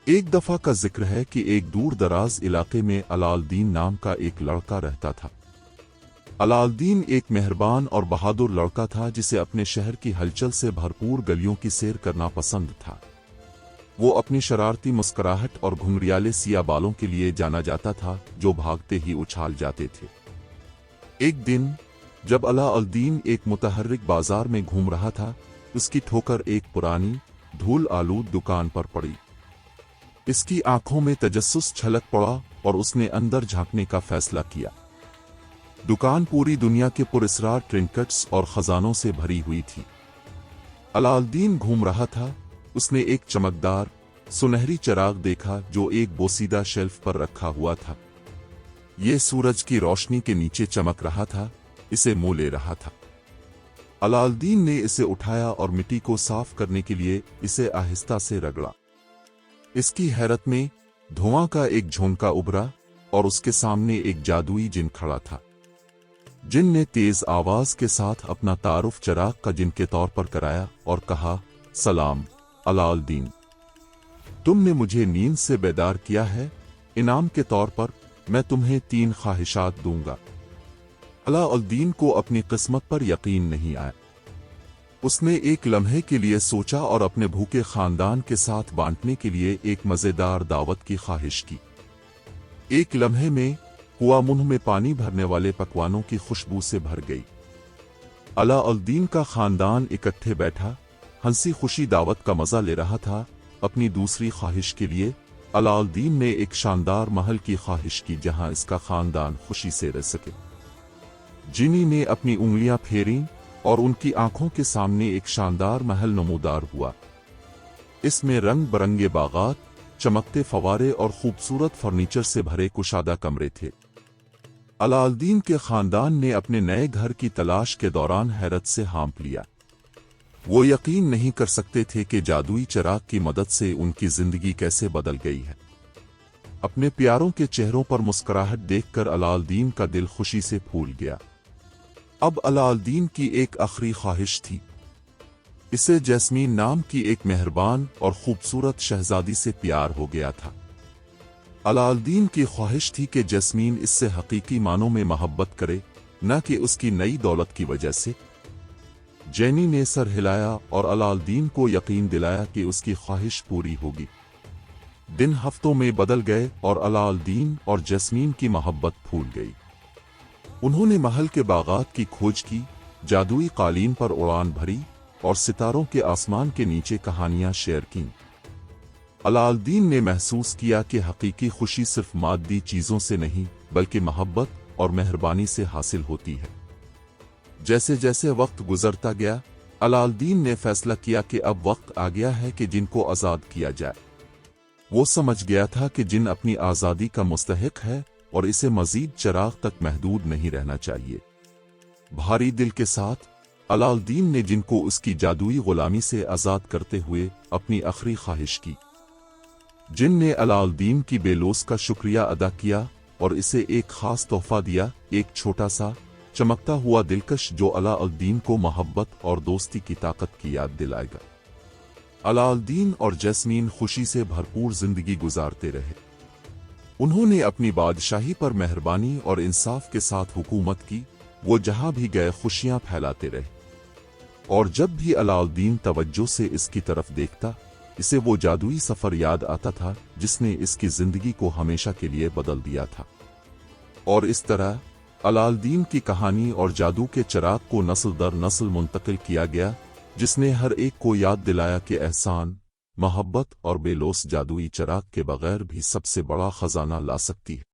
ایک دفعہ کا ذکر ہے کہ ایک دور دراز علاقے میں علالدین نام کا ایک لڑکا رہتا تھا۔ علالدین ایک مہربان اور بہادر لڑکا تھا جسے اپنے شہر کی ہلچل سے بھرپور گلیوں کی سیر کرنا پسند تھا۔ وہ اپنی شرارتی مسکراہٹ اور گھنگریالے سیاہ بالوں کے لیے جانا جاتا تھا جو بھاگتے ہی اچھال جاتے تھے۔ ایک دن جب علالدین ایک متحرک بازار میں گھوم رہا تھا، اس کی ٹھوکر ایک پرانی دھول آلود دکان پر پڑی۔ اس کی آنکھوں میں تجسس چھلک پڑا اور اس نے اندر جھانکنے کا فیصلہ کیا۔ دکان پوری دنیا کے پراسرار ٹرنکٹس اور خزانوں سے بھری ہوئی تھی۔ علالدین گھوم رہا تھا، اس نے ایک چمکدار سنہری چراغ دیکھا جو ایک بوسیدہ شیلف پر رکھا ہوا تھا۔ یہ سورج کی روشنی کے نیچے چمک رہا تھا، اسے منہ لے رہا تھا۔ علالدین نے اسے اٹھایا اور مٹی کو صاف کرنے کے لیے اسے آہستہ سے رگڑا۔ اس کی حیرت میں دھواں کا ایک جھونکا ابھرا اور اس کے سامنے ایک جادوئی جن کھڑا تھا۔ جن نے تیز آواز کے ساتھ اپنا تعارف چراغ کا جن کے طور پر کرایا اور کہا، سلام علالدین، تم نے مجھے نیند سے بیدار کیا ہے۔ انعام کے طور پر میں تمہیں 3 خواہشات دوں گا۔ علالدین کو اپنی قسمت پر یقین نہیں آیا۔ اس نے ایک لمحے کے لیے سوچا اور اپنے بھوکے خاندان کے ساتھ بانٹنے کے لیے ایک مزیدار دعوت کی خواہش کی۔ ایک لمحے میں ہوا منہ میں پانی بھرنے والے پکوانوں کی خوشبو سے بھر گئی۔ علالدین کا خاندان اکٹھے بیٹھا، ہنسی خوشی دعوت کا مزہ لے رہا تھا۔ اپنی دوسری خواہش کے لیے علالدین نے ایک شاندار محل کی خواہش کی جہاں اس کا خاندان خوشی سے رہ سکے۔ جنی نے اپنی انگلیاں پھیریں اور ان کی آنکھوں کے سامنے ایک شاندار محل نمودار ہوا۔ اس میں رنگ برنگے باغات، چمکتے فوارے اور خوبصورت فرنیچر سے بھرے کشادہ کمرے تھے۔ علالدین کے خاندان نے اپنے نئے گھر کی تلاش کے دوران حیرت سے ہانپ لیا۔ وہ یقین نہیں کر سکتے تھے کہ جادوئی چراغ کی مدد سے ان کی زندگی کیسے بدل گئی ہے۔ اپنے پیاروں کے چہروں پر مسکراہٹ دیکھ کر علالدین کا دل خوشی سے پھول گیا۔ اب علالدین کی ایک آخری خواہش تھی۔ اسے جیسمین نام کی ایک مہربان اور خوبصورت شہزادی سے پیار ہو گیا تھا۔ علالدین کی خواہش تھی کہ جیسمین اس سے حقیقی معنوں میں محبت کرے، نہ کہ اس کی نئی دولت کی وجہ سے۔ جینی نے سر ہلایا اور علالدین کو یقین دلایا کہ اس کی خواہش پوری ہوگی۔ دن ہفتوں میں بدل گئے اور علالدین اور جیسمین کی محبت پھول گئی۔ انہوں نے محل کے باغات کی کھوج کی، جادوئی قالین پر اڑان بھری اور ستاروں کے آسمان کے نیچے کہانیاں شیئر کیں۔ علالدین نے محسوس کیا کہ حقیقی خوشی صرف مادی چیزوں سے نہیں بلکہ محبت اور مہربانی سے حاصل ہوتی ہے۔ جیسے جیسے وقت گزرتا گیا، علالدین نے فیصلہ کیا کہ اب وقت آ گیا ہے کہ جن کو آزاد کیا جائے۔ وہ سمجھ گیا تھا کہ جن اپنی آزادی کا مستحق ہے اور اسے مزید چراغ تک محدود نہیں رہنا چاہیے۔ بھاری دل کے ساتھ علالدین نے جن کو اس کی جادوئی غلامی سے آزاد کرتے ہوئے اپنی آخری خواہش کی۔ جن نے علالدین کی بے لوث کا شکریہ ادا کیا اور اسے ایک خاص تحفہ دیا، ایک چھوٹا سا چمکتا ہوا دلکش جو علالدین کو محبت اور دوستی کی طاقت کی یاد دلائے گا۔ علالدین اور جیسمین خوشی سے بھرپور زندگی گزارتے رہے۔ انہوں نے اپنی بادشاہی پر مہربانی اور انصاف کے ساتھ حکومت کی۔ وہ جہاں بھی گئے خوشیاں پھیلاتے رہے، اور جب بھی علالدین توجہ سے اس کی طرف دیکھتا، اسے وہ جادوئی سفر یاد آتا تھا جس نے اس کی زندگی کو ہمیشہ کے لیے بدل دیا تھا۔ اور اس طرح علالدین کی کہانی اور جادو کے چراغ کو نسل در نسل منتقل کیا گیا، جس نے ہر ایک کو یاد دلایا کہ احسان، محبت اور بے لوث جادوئی چراغ کے بغیر بھی سب سے بڑا خزانہ لا سکتی ہے۔